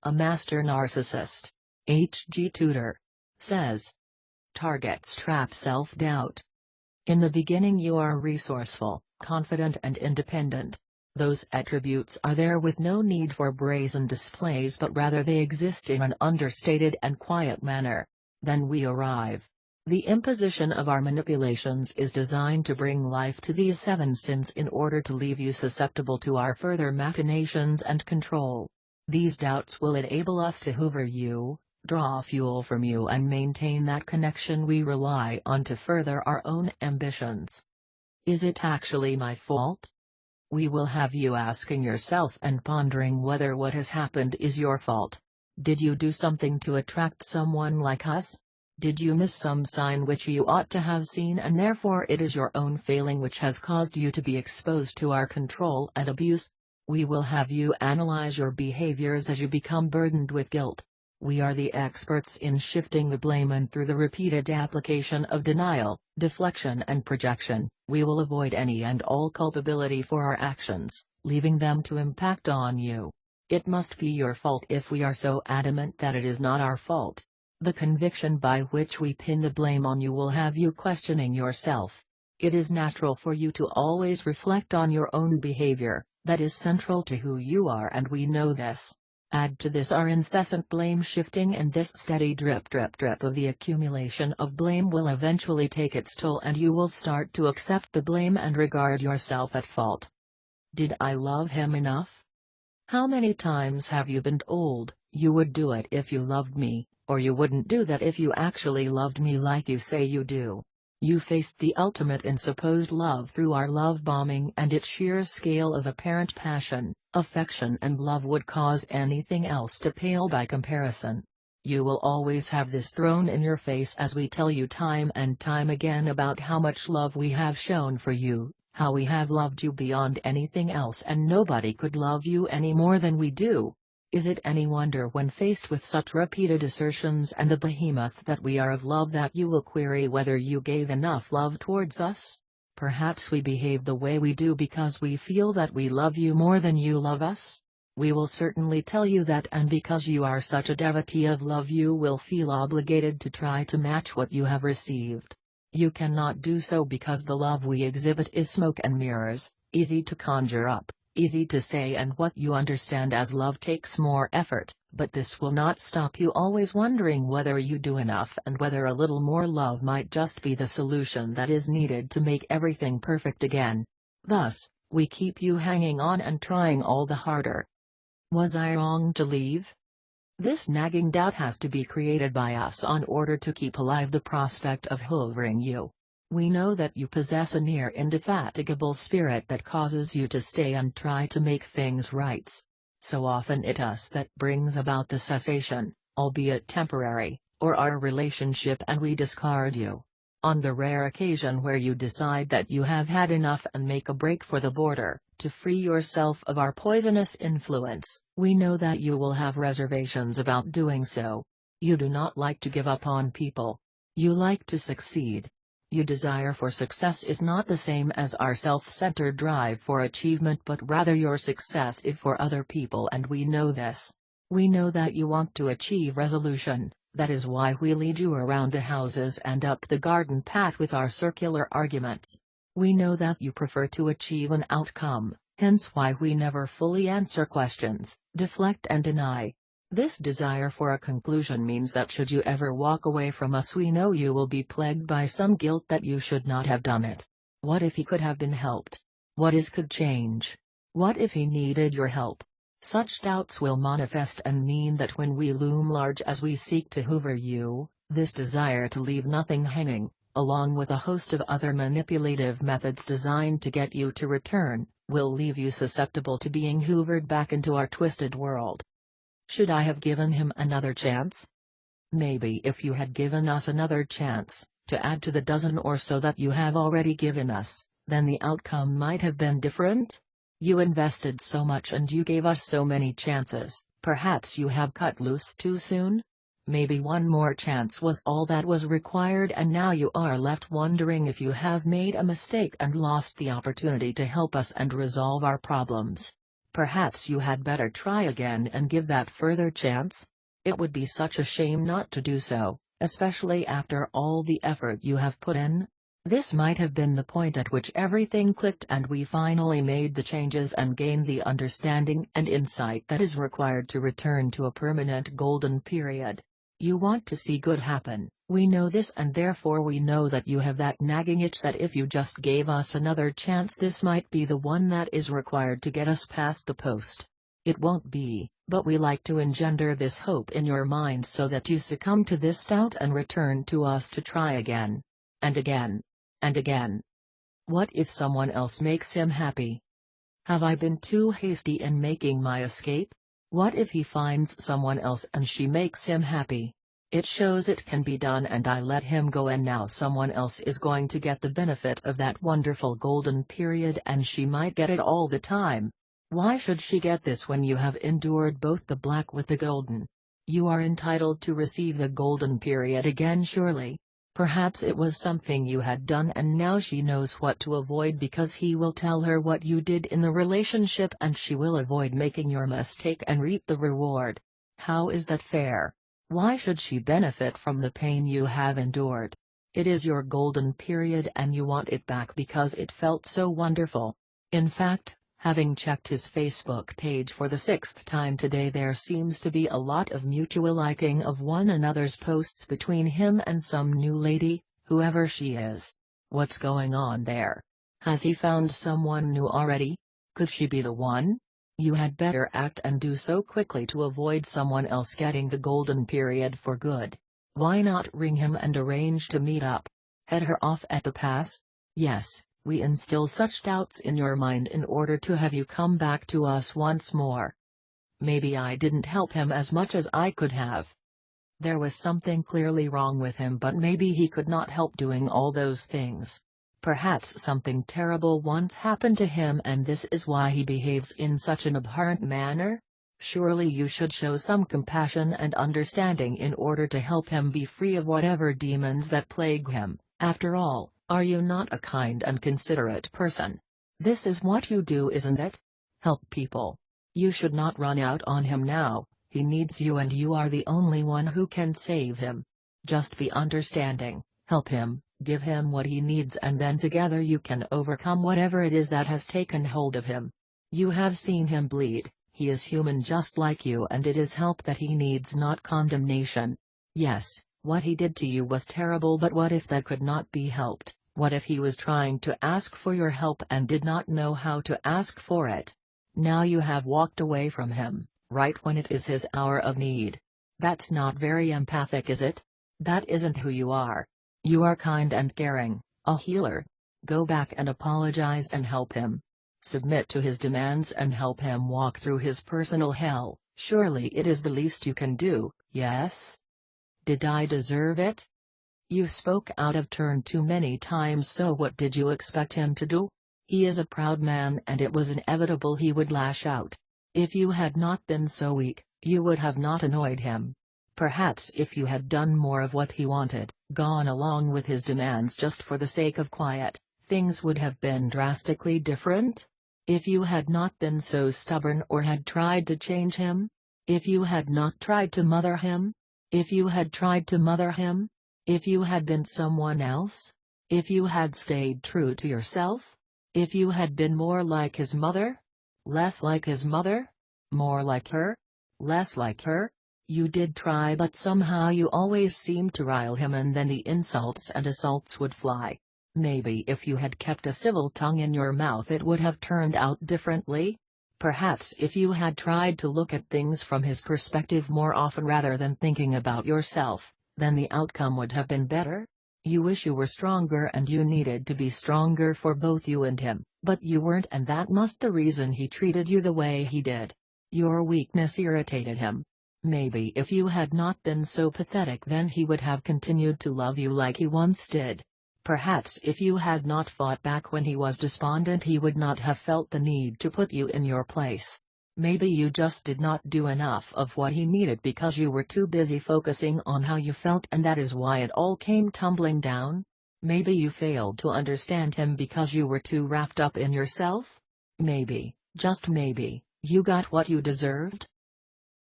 A master narcissist, H.G. Tudor, says. Targets trap self-doubt. In the beginning you are resourceful, confident and independent. Those attributes are there with no need for brazen displays, but rather they exist in an understated and quiet manner. Then we arrive. The imposition of our manipulations is designed to bring life to these 7 sins in order to leave you susceptible to our further machinations and control. These doubts will enable us to hoover you, draw fuel from you and maintain that connection we rely on to further our own ambitions. Is it actually my fault? We will have you asking yourself and pondering whether what has happened is your fault. Did you do something to attract someone like us? Did you miss some sign which you ought to have seen, and therefore it is your own failing which has caused you to be exposed to our control and abuse? We will have you analyze your behaviors as you become burdened with guilt. We are the experts in shifting the blame, and through the repeated application of denial, deflection and projection, we will avoid any and all culpability for our actions, leaving them to impact on you. It must be your fault if we are so adamant that it is not our fault. The conviction by which we pin the blame on you will have you questioning yourself. It is natural for you to always reflect on your own behavior. That is central to who you are, and we know this. Add to this our incessant blame shifting, and this steady drip of the accumulation of blame will eventually take its toll, and you will start to accept the blame and regard yourself at fault. Did I love him enough? How many times have you been told, you would do it if you loved me, or you wouldn't do that if you actually loved me like you say you do? You faced the ultimate in supposed love through our love bombing, and its sheer scale of apparent passion, affection and love would cause anything else to pale by comparison. You will always have this thrown in your face as we tell you time and time again about how much love we have shown for you, how we have loved you beyond anything else, and nobody could love you any more than we do. Is it any wonder when faced with such repeated assertions and the behemoth that we are of love that you will query whether you gave enough love towards us? Perhaps we behave the way we do because we feel that we love you more than you love us? We will certainly tell you that, and because you are such a devotee of love you will feel obligated to try to match what you have received. You cannot do so because the love we exhibit is smoke and mirrors, easy to conjure up, easy to say, and what you understand as love takes more effort, but this will not stop you always wondering whether you do enough and whether a little more love might just be the solution that is needed to make everything perfect again. Thus, we keep you hanging on and trying all the harder. Was I wrong to leave? This nagging doubt has to be created by us in order to keep alive the prospect of hoovering you. We know that you possess a near indefatigable spirit that causes you to stay and try to make things right. So often it is us that brings about the cessation, albeit temporary, or our relationship, and we discard you. On the rare occasion where you decide that you have had enough and make a break for the border, to free yourself of our poisonous influence, we know that you will have reservations about doing so. You do not like to give up on people. You like to succeed. Your desire for success is not the same as our self-centered drive for achievement, but rather your success is for other people, and we know this. We know that you want to achieve resolution. That is why we lead you around the houses and up the garden path with our circular arguments. We know that you prefer to achieve an outcome, hence why we never fully answer questions, deflect and deny. This desire for a conclusion means that should you ever walk away from us, we know you will be plagued by some guilt that you should not have done it. What if he could have been helped? What could change? What if he needed your help? Such doubts will manifest and mean that when we loom large as we seek to hoover you, this desire to leave nothing hanging, along with a host of other manipulative methods designed to get you to return, will leave you susceptible to being hoovered back into our twisted world. Should I have given him another chance? Maybe if you had given us another chance, to add to the dozen or so that you have already given us, then the outcome might have been different? You invested so much and you gave us so many chances, perhaps you have cut loose too soon? Maybe one more chance was all that was required, and now you are left wondering if you have made a mistake and lost the opportunity to help us and resolve our problems. Perhaps you had better try again and give that further chance. It would be such a shame not to do so, especially after all the effort you have put in. This might have been the point at which everything clicked and we finally made the changes and gained the understanding and insight that is required to return to a permanent golden period. You want to see good happen, we know this, and therefore we know that you have that nagging itch that if you just gave us another chance this might be the one that is required to get us past the post. It won't be, but we like to engender this hope in your mind so that you succumb to this doubt and return to us to try again. And again. And again. What if someone else makes him happy? Have I been too hasty in making my escape? What if he finds someone else and she makes him happy? It shows it can be done and I let him go, and now someone else is going to get the benefit of that wonderful golden period and she might get it all the time. Why should she get this when you have endured both the black with the golden? You are entitled to receive the golden period again, surely. Perhaps it was something you had done and now she knows what to avoid because he will tell her what you did in the relationship and she will avoid making your mistake and reap the reward. How is that fair? Why should she benefit from the pain you have endured? It is your golden period and you want it back because it felt so wonderful. In fact, having checked his Facebook page for the 6th time today, there seems to be a lot of mutual liking of one another's posts between him and some new lady, whoever she is. What's going on there? Has he found someone new already? Could she be the one? You had better act and do so quickly to avoid someone else getting the golden period for good. Why not ring him and arrange to meet up? Head her off at the pass? Yes. We instill such doubts in your mind in order to have you come back to us once more. Maybe I didn't help him as much as I could have. There was something clearly wrong with him, but maybe he could not help doing all those things. Perhaps something terrible once happened to him and this is why he behaves in such an abhorrent manner? Surely you should show some compassion and understanding in order to help him be free of whatever demons that plague him. After all, are you not a kind and considerate person? This is what you do, isn't it? Help people. You should not run out on him now. He needs you and you are the only one who can save him. Just be understanding, help him, give him what he needs, and then together you can overcome whatever it is that has taken hold of him. You have seen him bleed, he is human just like you and it is help that he needs, not condemnation. Yes. What he did to you was terrible, but what if that could not be helped? What if he was trying to ask for your help and did not know how to ask for it? Now you have walked away from him, right when it is his hour of need. That's not very empathic, is it? That isn't who you are. You are kind and caring, a healer. Go back and apologize and help him. Submit to his demands and help him walk through his personal hell. Surely it is the least you can do, yes? Did I deserve it? You spoke out of turn too many times, so what did you expect him to do? He is a proud man and it was inevitable he would lash out. If you had not been so weak, you would have not annoyed him. Perhaps if you had done more of what he wanted, gone along with his demands just for the sake of quiet, things would have been drastically different. If you had not been so stubborn or had tried to change him? If you had not tried to mother him? If you had tried to mother him? If you had been someone else? If you had stayed true to yourself? If you had been more like his mother? Less like his mother? More like her? Less like her? You did try, but somehow you always seemed to rile him and then the insults and assaults would fly. Maybe if you had kept a civil tongue in your mouth it would have turned out differently? Perhaps if you had tried to look at things from his perspective more often rather than thinking about yourself, then the outcome would have been better? You wish you were stronger and you needed to be stronger for both you and him, but you weren't, and that must be the reason he treated you the way he did. Your weakness irritated him. Maybe if you had not been so pathetic then he would have continued to love you like he once did. Perhaps if you had not fought back when he was despondent he would not have felt the need to put you in your place. Maybe you just did not do enough of what he needed because you were too busy focusing on how you felt, and that is why it all came tumbling down. Maybe you failed to understand him because you were too wrapped up in yourself. Maybe, just maybe, You got what you deserved?